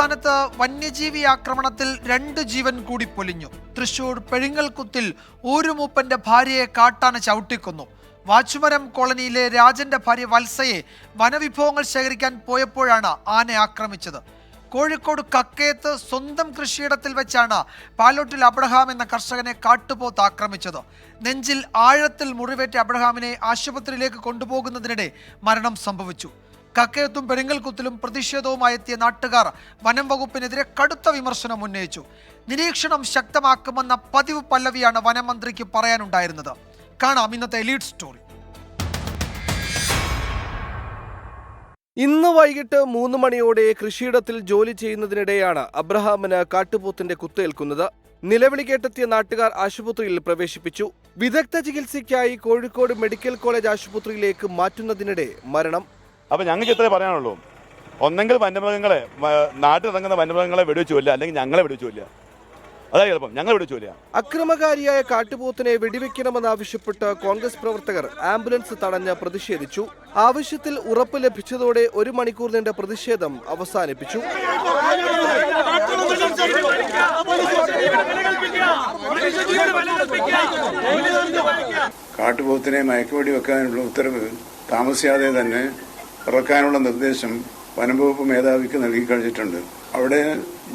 സംസ്ഥാനത്ത് വന്യജീവി ആക്രമണത്തിൽ 2 ജീവൻ കൂടി പൊലിഞ്ഞു. തൃശൂർ പെരിങ്ങൽകുത്തിൽ ഊരുമൂപ്പന്റെ ഭാര്യയെ കാട്ടാന ചവിട്ടിക്കൊന്നു. വാച്ചുമരം കോളനിയിലെ രാജന്റെ ഭാര്യ വത്സയെ വനവിഭവങ്ങൾ ശേഖരിക്കാൻ പോയപ്പോഴാണ് ആന ആക്രമിച്ചത്. കോഴിക്കോട് കക്കയത്ത് സ്വന്തം കൃഷിയിടത്തിൽ വെച്ചാണ് പാലോട്ടിൽ അബ്രഹാം എന്ന കർഷകനെ കാട്ടുപോത്ത് ആക്രമിച്ചത്. നെഞ്ചിൽ ആഴത്തിൽ മുറിവേറ്റ അബ്രഹാമിനെ ആശുപത്രിയിലേക്ക് കൊണ്ടുപോകുന്നതിനിടെ മരണം സംഭവിച്ചു. കക്കയത്തും പെരിങ്ങൽകുത്തിലും പ്രതിഷേധവുമായി എത്തിയ നാട്ടുകാർ വനം വകുപ്പിനെതിരെ കടുത്ത വിമർശനം ഉന്നയിച്ചു. നിരീക്ഷണം ശക്തമാക്കുമെന്ന പതിവ് പല്ലവിയാണ് വനം മന്ത്രിക്ക് പറയാനുണ്ടായിരുന്നത്. കാണാം ഇന്നത്തെ ലീഡ് സ്റ്റോറി. ഇന്ന് വൈകിട്ട് 3 മണിയോടെ കൃഷിയിടത്തിൽ ജോലി ചെയ്യുന്നതിനിടെയാണ് അബ്രഹാമിന് കാട്ടുപോത്തിന്റെ കുത്തേൽക്കുന്നത്. നിലവിളി കേട്ടെത്തിയ നാട്ടുകാർ ആശുപത്രിയിൽ പ്രവേശിപ്പിച്ചു. വിദഗ്ധ ചികിത്സയ്ക്കായി കോഴിക്കോട് മെഡിക്കൽ കോളേജ് ആശുപത്രിയിലേക്ക് മാറ്റുന്നതിനിടെ മരണം. അപ്പോൾ ഞങ്ങൾക്ക് ഇത്രേ പറയാനുള്ളൂ. ഒന്നെങ്കിൽ വന്യമൃഗങ്ങളെ, നാട്ടിലിറങ്ങുന്ന വന്യമൃഗങ്ങളെ വെടിവെച്ചു കൊല്ലുക, അല്ലെങ്കിൽ ഞങ്ങളെ വെടിവെച്ചു കൊല്ലുക. അതായത് എളുപ്പം, ഞങ്ങൾ വെടിവെച്ചു കൊല്ലുക. അക്രമകാരിയായ കാട്ടുപോത്തിനെ വെടിവെക്കണമെന്നാവശ്യപ്പെട്ട് കോൺഗ്രസ് പ്രവർത്തകർ ആംബുലൻസ് തടഞ്ഞ് പ്രതിഷേധിച്ചു. ആവശ്യത്തിൽ ഉറപ്പ് ലഭിച്ചതോടെ 1 മണിക്കൂർ നീണ്ട പ്രതിഷേധം അവസാനിപ്പിച്ചു. കാട്ടുപോത്തിനെ മയക്കുവെടി വെക്കാനുള്ള ഉത്തരവ് താമസിയാതെ തന്നെ ഇറക്കാനുള്ള നിർദ്ദേശം വനംവകുപ്പ് മേധാവിക്ക് നൽകി കഴിഞ്ഞിട്ടുണ്ട്. അവിടെ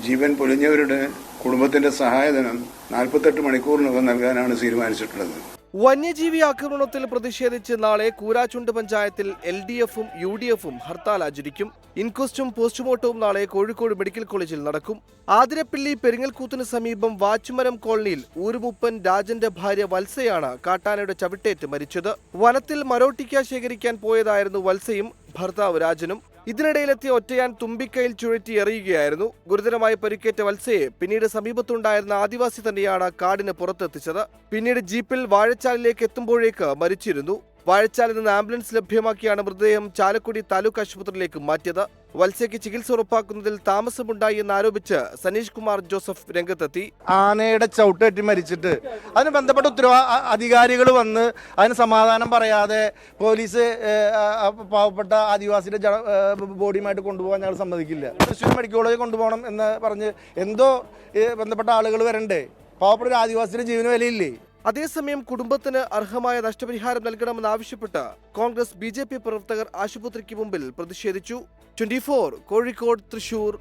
ജീവൻ പൊലിഞ്ഞവരുടെ കുടുംബത്തിന്റെ സഹായധനം 48 മണിക്കൂറിനകം നൽകാനാണ് തീരുമാനിച്ചിട്ടുള്ളത്. വന്യജീവി ആക്രമണത്തിൽ പ്രതിഷേധിച്ച് നാളെ കൂരാച്ചുണ്ട് പഞ്ചായത്തിൽ LDF-ഉം UDF-ഉം ഹർത്താൽ ആചരിക്കും. ഇൻക്വസ്റ്റും പോസ്റ്റ്മോർട്ടവും നാളെ കോഴിക്കോട് മെഡിക്കൽ കോളേജിൽ നടക്കും. ആതിരപ്പള്ളി പെരിങ്ങൽകൂത്തിന് സമീപം വാച്ചുമരം കോളനിയിൽ ഊരുമൂപ്പൻ രാജന്റെ ഭാര്യ വത്സയാണ് കാട്ടാനയുടെ ചവിട്ടേറ്റ് മരിച്ചത്. വനത്തിൽ മരോട്ടിക്ക ശേഖരിക്കാൻ പോയതായിരുന്നു വത്സയും ഭർത്താവ് രാജനും. ഇതിനിടയിലെത്തിയ ഒറ്റയാൻ തുമ്പിക്കൈയിൽ ചുഴറ്റി എറിയുകയായിരുന്നു. ഗുരുതരമായി പരിക്കേറ്റ വത്സയെ പിന്നീട് സമീപത്തുണ്ടായിരുന്ന ആദിവാസി തന്നെയാണ് കാടിന് പുറത്തെത്തിച്ചത്. പിന്നീട് ജീപ്പിൽ വാഴച്ചാലിലേക്ക് എത്തുമ്പോഴേക്ക് മരിച്ചിരുന്നു. വാഴച്ചാലിൽ നിന്ന് ആംബുലൻസ് ലഭ്യമാക്കിയാണ് മൃതദേഹം ചാലക്കുടി താലൂക്ക് ആശുപത്രിയിലേക്ക് മാറ്റിയത്. വത്സയ്ക്ക് ചികിത്സ ഉറപ്പാക്കുന്നതിൽ താമസമുണ്ടായി എന്നാരോപിച്ച് സനീഷ് കുമാർ ജോസഫ് രംഗത്തെത്തി. ആനയുടെ ചവിട്ടേറ്റ് മരിച്ചിട്ട് അതിന് ബന്ധപ്പെട്ട അധികാരികൾ വന്ന് അതിന് സമാധാനം പറയാതെ പോലീസ് പാവപ്പെട്ട ആദിവാസിയുടെ ബോഡിയുമായിട്ട് കൊണ്ടുപോകാൻ ഞങ്ങൾ സമ്മതിക്കില്ല. തൃശ്ശൂർ മെഡിക്കൽ കോളേജിൽ കൊണ്ടുപോകണം എന്ന് പറഞ്ഞ് എന്തോ ബന്ധപ്പെട്ട ആളുകൾ വരണ്ടേ? പാവപ്പെട്ട ഒരു ആദിവാസിയുടെ ജീവന് വിലയില്ലേ? അതേസമയം കുടുംബത്തിന് അർഹമായ നഷ്ടപരിഹാരം നൽകണമെന്നാവശ്യപ്പെട്ട് കോൺഗ്രസ് BJP പ്രവർത്തകർ ആശുപത്രിക്ക് മുമ്പിൽ പ്രതിഷേധിച്ചു. 24 കോഴിക്കോട്, തൃശൂർ.